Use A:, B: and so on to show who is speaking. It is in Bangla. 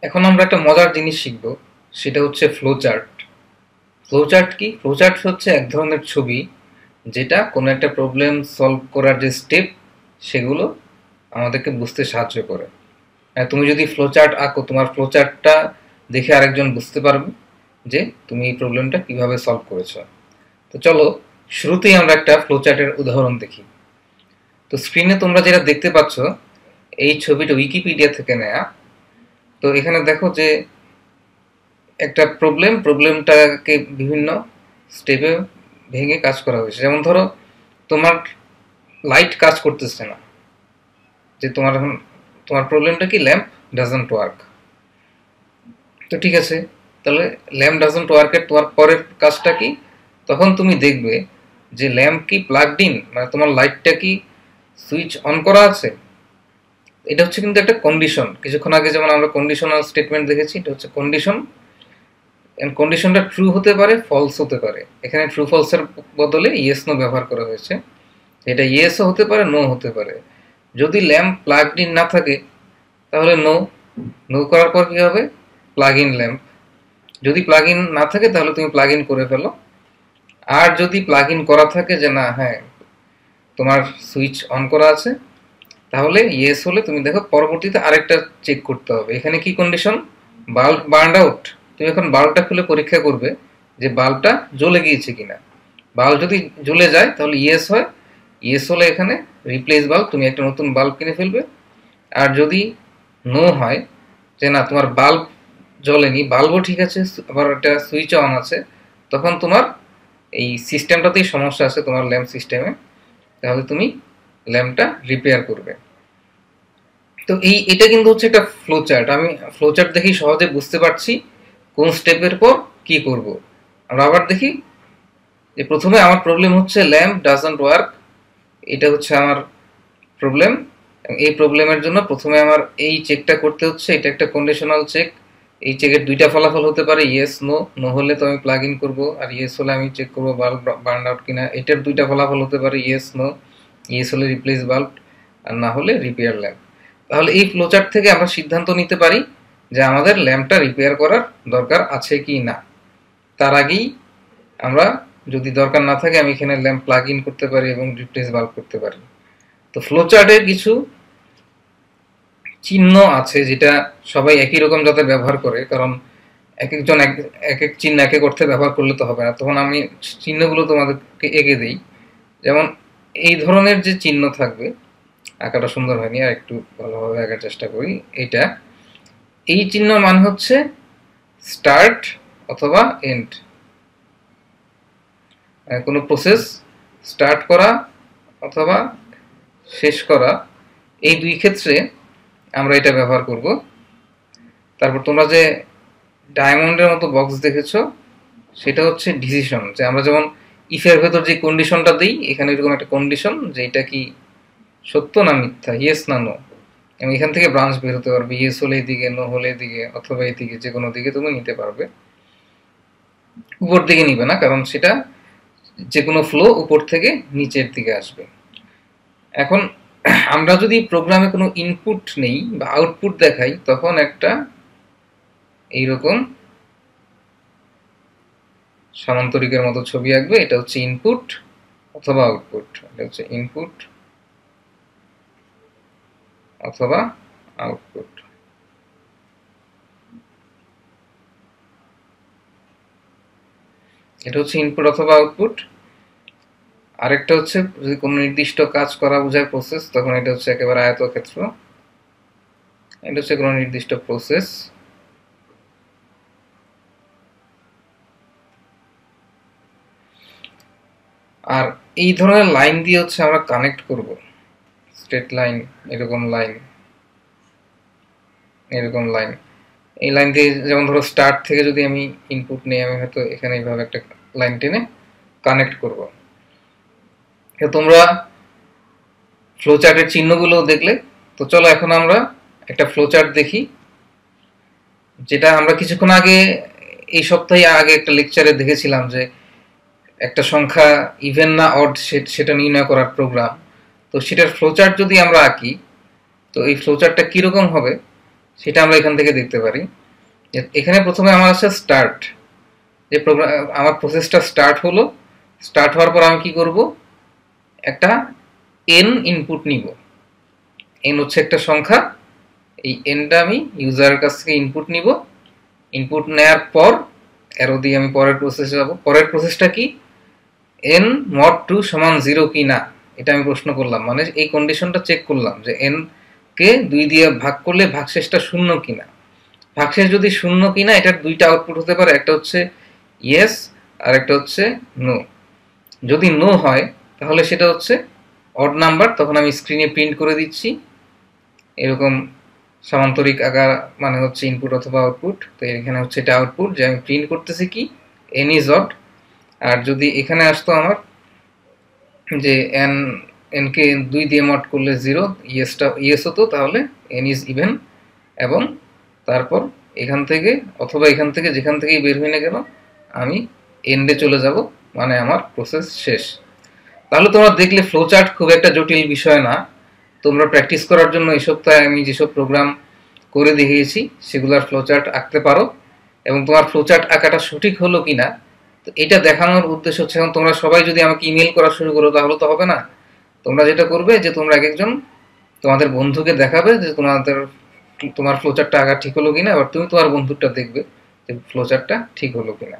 A: এখন আমরা একটা মজার জিনিস শিখব, সেটা হচ্ছে ফ্লো চার্ট। ফ্লো চার্ট কি? ফ্লো চার্ট হচ্ছে এক ধরনের ছবি যেটা কোনো একটা প্রবলেম সলভ করার যে স্টেপ সেগুলো আমাদেরকে বুঝতে সাহায্য করে। তুমি যদি ফ্লো চার্ট আঁকো, তোমার ফ্লো চার্টটা দেখে আরেকজন বুঝতে পারবে যে তুমি এই প্রবলেমটা কিভাবে সলভ করেছো। তো চলো শুরুতেই আমরা একটা ফ্লো চার্টের উদাহরণ দেখি। তো স্ক্রিনে তোমরা যেটা দেখতে পাচ্ছ, এই ছবিটা উইকিপিডিয়া থেকে নেয়া। তো এখানে দেখো যে একটা প্রবলেমটাকে বিভিন্ন স্টেপে ভেঙে কাজ করা হয়েছে। যেমন ধরো তোমার লাইট কাজ করতেছে না, যে তোমার প্রবলেমটা কি, ল্যাম্প ডাজন্ট ওয়ার্ক। তো ঠিক আছে, তাহলে ল্যাম্প ডাজন্ট ওয়ার্কের তোমার পরের কাজটা কি? তখন তুমি দেখবে যে ল্যাম্প কি প্লাগড ইন, মানে তোমার লাইটটা কি সুইচ অন করা আছে। এটা হচ্ছে কিন্তু একটা কন্ডিশন। কিছুক্ষণ আগে যেমন আমরা কন্ডিশনাল স্টেটমেন্ট দেখেছি, এটা হচ্ছে কন্ডিশন। কন্ডিশনটা ট্রু হতে পারে, ফলস হতে পারে। এখানে ট্রু ফলসের বদলে ইয়েস নো ব্যবহার করা হয়েছে। এটা ইয়েসও হতে পারে, নো হতে পারে। যদি ল্যাম্প প্লাগড ইন না থাকে তাহলে নো। নো করার পর কি হবে? Plug in lamp. যদি প্লাগ ইন না থাকে তাহলে তুমি প্লাগ ইন করে ফেলো। আর যদি প্লাগ ইন করা থাকে যে না, হ্যাঁ তোমার সুইচ অন করা আছে, তাহলে ইয়েস হলে তুমি দেখো পরবর্তীতে আরেকটা চেক করতে হবে। এখানে কি কন্ডিশন? Bulb burn out. তুমি এখন বাল্বটা খুলে পরীক্ষা করবে যে বাল্বটা জ্বলে গিয়েছে কিনা। বাল্ব যদি জ্বলে যায় তাহলে ইয়েস হয়। ইয়েস হলে এখানে রিপ্লেস বাল্ব, তুমি একটা নতুন বাল্ব কিনে ফেলবে। আর যদি নো হয় যে না তোমার বাল্ব জ্বলেনি, বাল্বও ঠিক আছে, আবার একটা সুইচ অন আছে, তখন তোমার এই সিস্টেমটাতেই সমস্যা আছে, তোমার ল্যাম্প সিস্টেমে। তাহলে তুমি ল্যাম্পটা রিপেয়ার করবে। তো এটা কিন্তু হচ্ছে একটা ফ্লো চার্ট। আমি ফ্লো চার্ট দেখি সহজে বুঝতে পারছি কোন স্টেপের পর কি করব। আমরা আবার দেখি যে প্রথমে আমার প্রবলেম হচ্ছে ল্যাম্প ডাজন্ট ওয়ার্ক। এটা হচ্ছে আমার প্রবলেম। এই প্রবলেমের জন্য প্রথমে আমার এই চেকটা করতে হচ্ছে। এটা একটা কন্ডিশনাল চেক। এই চেকের দুইটা ফলাফল হতে পারে, ইয়েস নো। নো হলে তো আমি প্লাগ ইন করবো, আর ইয়েস হলে আমি চেক করবো বাল্ব বার্ন আউট কিনা। এটার দুইটা ফলাফল হতে পারে, ইয়েস নো। ইয়েস হলে রিপ্লেস বাল্ব, আর না হলে রিপেয়ার ল্যাম্প। তাহলে এই ফ্লোচার্ট থেকে আমরা সিদ্ধান্ত নিতে পারি যে আমাদের ল্যাম্পটা রিপেয়ার করার দরকার আছে কি না। তার আগেই আমরা, যদি দরকার না থাকে, আমি এখানে ল্যাম্প প্লাগ ইন করতে পারি এবং রিপ্লেস বাল্ব করতে পারি। তো ফ্লোচার্টের কিছু চিহ্ন আছে যেটা সবাই একই রকম যাতে ব্যবহার করে, কারণ এক একজন এক এক চিহ্ন এক এক অর্থে ব্যবহার করলে তো হবে না। তখন আমি চিহ্নগুলো তোমাদেরকে এঁকে দিই। যেমন এই ধরনের যে চিহ্ন থাকবে, আঁকাটা সুন্দর হয়নি, আর একটু ভালোভাবে আঁকার চেষ্টা করি। এই চিহ্ন মানে হচ্ছে স্টার্ট অথবা এন্ড। কোনো প্রসেস স্টার্ট করা অথবা শেষ করা, এই দুই ক্ষেত্রে আমরা এটা ব্যবহার করব। তারপর তোমরা যে ডায়মন্ডের মতো বক্স দেখেছো, সেটা হচ্ছে ডিসিশন। যে আমরা যেমন ইফের ভেতর যে কন্ডিশনটা দিই, এখানে এরকম একটা কন্ডিশন যে এটা কি সত্য না মিথ্যা, ইয়েস না নো। এবং এখান থেকে ব্রাঞ্চ বের হতে পারবে, ইয়েস হলে এদিকে, নো হলে এদিকে, অথবা এদিকে, যে কোনো দিকে তুমি নিতে পারবে। উপর দিকে নিবে না, কারণ সেটা যে কোনো ফ্লো উপর থেকে নিচের দিকে আসবে। এখন আমরা যদি প্রোগ্রামে কোনো ইনপুট নেই বা আউটপুট দেখাই, তখন একটা এইরকম সামান্তরিকের মতো ছবি আঁকবে। এটা হচ্ছে ইনপুট অথবা আউটপুট। এটা হচ্ছে ইনপুট অথবা আউটপুট। এটা হচ্ছে ইনপুট অথবা আউটপুট। আরেকটা হচ্ছে যদি কোনো নির্দিষ্ট কাজ করা বোঝায় প্রসেস, তখন এটা হচ্ছে একেবারে আয়তক্ষেত্র। এটা হচ্ছে কোনো নির্দিষ্ট প্রসেস। আর এই ধরনের লাইন দিয়ে হচ্ছে আমরা কানেক্ট করব, স্ট্রেট লাইন, এরকম লাইন, এরকম লাইন। এই লাইন দিয়ে, যেমন ধরো স্টার্ট থেকে যদি আমি ইনপুট নিই, আমি হয়তো এখানে এইভাবে একটা লাইন টেনে কানেক্ট করব। তোমরা ফ্লোচার্টের চিহ্নগুলো দেখলে। তো চলো এখন আমরা একটা ফ্লোচার্ট দেখি, যেটা আমরা কিছুক্ষণ আগে, এই সপ্তাহে আগে একটা লেকচারে দেখেছিলাম যে একটা সংখ্যা ইভেন না অড সেটা নির্ণয় করার প্রোগ্রাম। তো সেটার ফ্লোচার্ট যদি আমরা আঁকি, তো এই ফ্লোচার্টটা কিরকম হবে সেটা আমরা এখান থেকে দেখতে পারি। এখানে প্রথমে আমার আছে স্টার্ট, যে প্রোগ্রাম আমার প্রসেসটা স্টার্ট হলো। স্টার্ট হওয়ার পর আমি কি করব, একটা এন ইনপুট নিব। এন হচ্ছে একটা সংখ্যা, এই এনটা আমি ইউজারের কাছ থেকে ইনপুট নিব। ইনপুট নেওয়ার পর অ্যারো দিয়ে আমি পরের প্রসেসে যাব। পরের প্রসেসটা কি, এন মড 2 সমান 0 কি না, এটা আমি প্রশ্ন করলাম, মানে এই কন্ডিশনটা চেক করলাম যে এন কে 2 দিয়ে ভাগ করলে ভাগশেষটা শূন্য কিনা। ভাগশেষ যদি শূন্য কিনা, এটার দুইটা আউটপুট হতে পারে, একটা হচ্ছে ইয়েস আর একটা হচ্ছে নো। যদি নো হয় তাহলে সেটা হচ্ছে অড নাম্বার, তখন আমি স্ক্রিনে প্রিন্ট করে দিচ্ছি এরকম সামান্তরিক আকার, মানে হচ্ছে ইনপুট অথবা আউটপুট। তো এখানে হচ্ছে এটা আউটপুট, যে আমি প্রিন্ট করতেছি কি এন ইজ অড। আর যদি এখানে আসতো আমার যে এন এনকে 2 দিয়ে মড করলে 0, ইয়েস হতো, তাহলে এন ইজ ইভেন। এবং তারপর এখান থেকে অথবা এখান থেকে যেখান থেকেই বের হয়ে না কেন আমি এন্ডে চলে যাব, মানে আমার প্রসেস শেষ। তাহলে তোমরা দেখলে ফ্লো চার্ট খুব একটা জটিল বিষয় না। তোমরা প্র্যাকটিস করার জন্য এই সপ্তাহে আমি যেসব প্রোগ্রাম করে দেখিয়েছি সেগুলোর ফ্লো চার্ট আঁকতে পারো, এবং তোমার ফ্লো চার্ট আঁকাটা সঠিক হলো কিনা তো এটা দেখানোর উদ্দেশ্য হচ্ছে, এখন তোমরা সবাই যদি আমাকে ইমেল করা শুরু করো তাহলে তো হবে না। তোমরা যেটা করবে যে তোমরা এক একজন তোমাদের বন্ধুকে দেখাবে যে তোমার ফ্লো চার্টটা আঁকা ঠিক হলো কিনা, এবার তুমি তোমার বন্ধুরটা দেখবে যে ফ্লো চার্টটা ঠিক হলো কিনা।